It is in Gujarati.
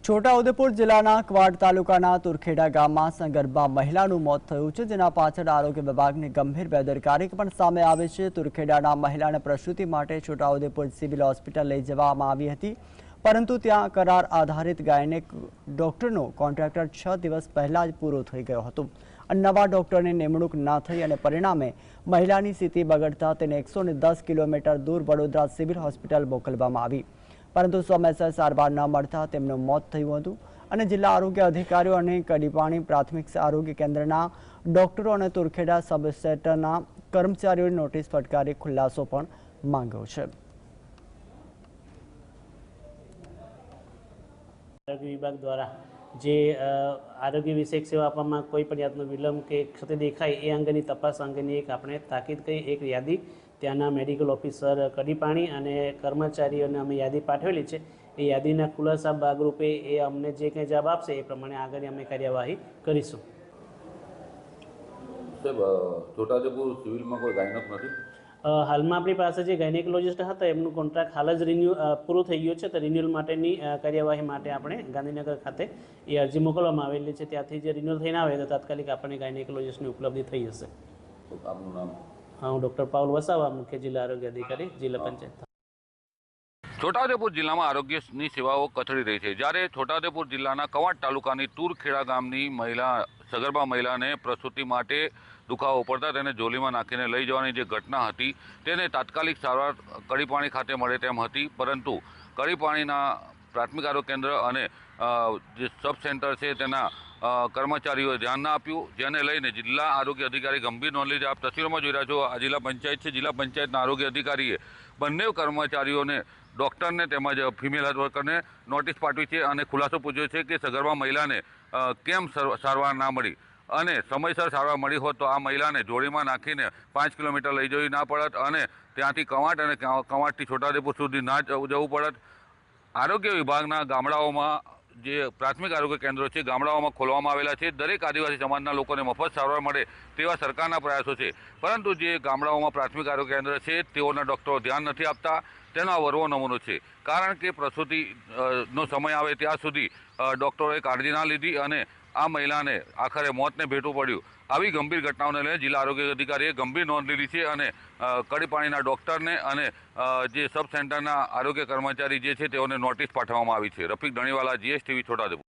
છોટાઉદેપુર જિલ્લાના ક્વાડ તાલુકાના તુરખેડા ગામમાં સગર્ભા મહિલાનું મોત થયું છે, જેના પાછળ આરોગ્ય વિભાગની ગંભીર બેદરકારી પણ સામે આવી છે। તુરખેડાના મહિલાને પ્રસૂતિ માટે છોટાઉદેપુર સિવિલ હોસ્પિટલ લઈ જવામાં આવી હતી, પરંતુ ત્યાં કરાર આધારિત ગાયનેક ડોક્ટરનો કોન્ટ્રાક્ટર 6 દિવસ પહેલા જ પૂરો થઈ ગયો હતો। નવા ડોક્ટરની નિમણૂક ન થઈ અને પરિણામે મહિલાની સ્થિતિ બગડતા તેને 110 કિલોમીટર દૂર વડોદરા સિવિલ હોસ્પિટલ મોકલવામાં આવી, પરંતુ સમયસર સારવાર ન મળતા તેમનું મોત થયું હતું અને જિલ્લા આરોગ્ય અધિકારીઓ અને કડીપાણી પ્રાથમિક આરોગ્ય કેન્દ્રના ડોક્ટરો અને તુરખેડા સબ સેન્ટરના કર્મચારીઓએ નોટિસ ફટકારી ખુલાસો પણ માંગ્યો છે। આરોગ્ય વિભાગ દ્વારા જે આરોગ્ય વિષયક સેવા આપવામાં કોઈ પણ જાતનો વિલંબ કે ક્ષતિ દેખાય એ અંગેની તપાસ અંગેની એક આપણે તાકીદ કરી એક યાદી ત્યાંના મેડિકલ ઓફિસર કડીપાણી અને કર્મચારીઓને અમે યાદી પાઠવેલી છે। એ યાદીના ખુલાસા ભાગરૂપે એ અમને જે કંઈ જવાબ આપશે એ પ્રમાણે આગળ અમે કાર્યવાહી કરીશું। સાહેબ, છોટાઉદેપુર સિવિલમાં કોઈ ગાયનક નથી? હાલમાં આપણી પાસે જે ગાયનેકોલોજીસ્ટ હતા એમનું કોન્ટ્રાક્ટ હાલ જ પૂરું થઈ ગયું છે, તો રિન્યુઅલ માટેની કાર્યવાહી માટે આપણે ગાંધીનગર ખાતે એ અરજી મોકલવામાં આવેલી છે। ત્યાંથી જે રિન્યુઅલ થઈને આવે તો તાત્કાલિક આપણને ગાયનેકોલોજીસ્ટની ઉપલબ્ધિ થઈ જશે। આપનું નામ? હા, હું ડૉક્ટર પાઉલ વસાવા, મુખ્ય જિલ્લા આરોગ્ય અધિકારી, જિલ્લા પંચાયત। છોટાઉદેપુર જિલ્લામાં આરોગ્યની સેવાઓ કથળી રહી છે, જ્યારે છોટાઉદેપુર જિલ્લાના કવાંટ તાલુકાની તુરખેડા ગામની સગર્ભા મહિલાને પ્રસૂતિ માટે દુખાવો પડતા તેને જોલીમાં નાખીને લઈ જવાની જે ઘટના હતી તેને તાત્કાલિક સારવાર કડીપાણી ખાતે મળે તેમ હતી, પરંતુ કડીપાણીના પ્રાથમિક આરોગ્ય કેન્દ્ર અને જે સબ સેન્ટર છે તેના કર્મચારીઓએ ધ્યાન ના આપ્યું, જેને લઈને જિલ્લા આરોગ્ય અધિકારી ગંભીર નોંધ લીધી। આપ તસવીરોમાં જોઈ રહ્યા છો, આ જિલ્લા પંચાયત છે। જિલ્લા પંચાયતના આરોગ્ય અધિકારીએ બંને કર્મચારીઓને, ડૉક્ટરને તેમજ ફિમેલ હેલ્થ વર્કરને નોટિસ પાઠવી છે અને ખુલાસો પૂછ્યો છે કે સગર્ભા મહિલાને કેમ સારવાર ના મળી, અને સમયસર સારવાર મળી હોત તો આ મહિલાને જોડીમાં નાખીને 5 કિલોમીટર લઈ જવી ના પડત અને ત્યાંથી કવાંટ અને કવાંટથી છોટાઉદેપુર સુધી ના જવું પડત। આરોગ્ય વિભાગના ગામડાઓમાં જે પ્રાથમિક આરોગ્ય કેન્દ્રો છે ગામડાઓમાં ખોલવામાં આવેલા છે। દરેક આદિવાસી સમાજના લોકોને મફત સારવાર મળે તેવા સરકારના પ્રયાસો છે, પરંતુ જે ગામડાઓમાં પ્રાથમિક આરોગ્ય કેન્દ્ર છે તેઓના ડૉક્ટરો ધ્યાન નથી આપતા। તેનો આ વરવો નમૂનો છે, કારણ કે પ્રસૂતિનો સમય આવે ત્યાં સુધી ડૉક્ટરોએ કાળજી ના લીધી અને આ મહિલાને આખરે મોતને ભેટવું પડ્યું। આવી ગંભીર ઘટનાઓને લઈને જિલ્લા આરોગ્ય અધિકારીએ ગંભીર નોંધ લીધી છે અને કડીપાણીના ડૉક્ટરને અને જે સબ સેન્ટરના આરોગ્ય કર્મચારી જે છે તેઓને નોટિસ પાઠવવામાં આવી છે। રફીક ધણીવાલા, GSTV, છોટાઉદેપુર।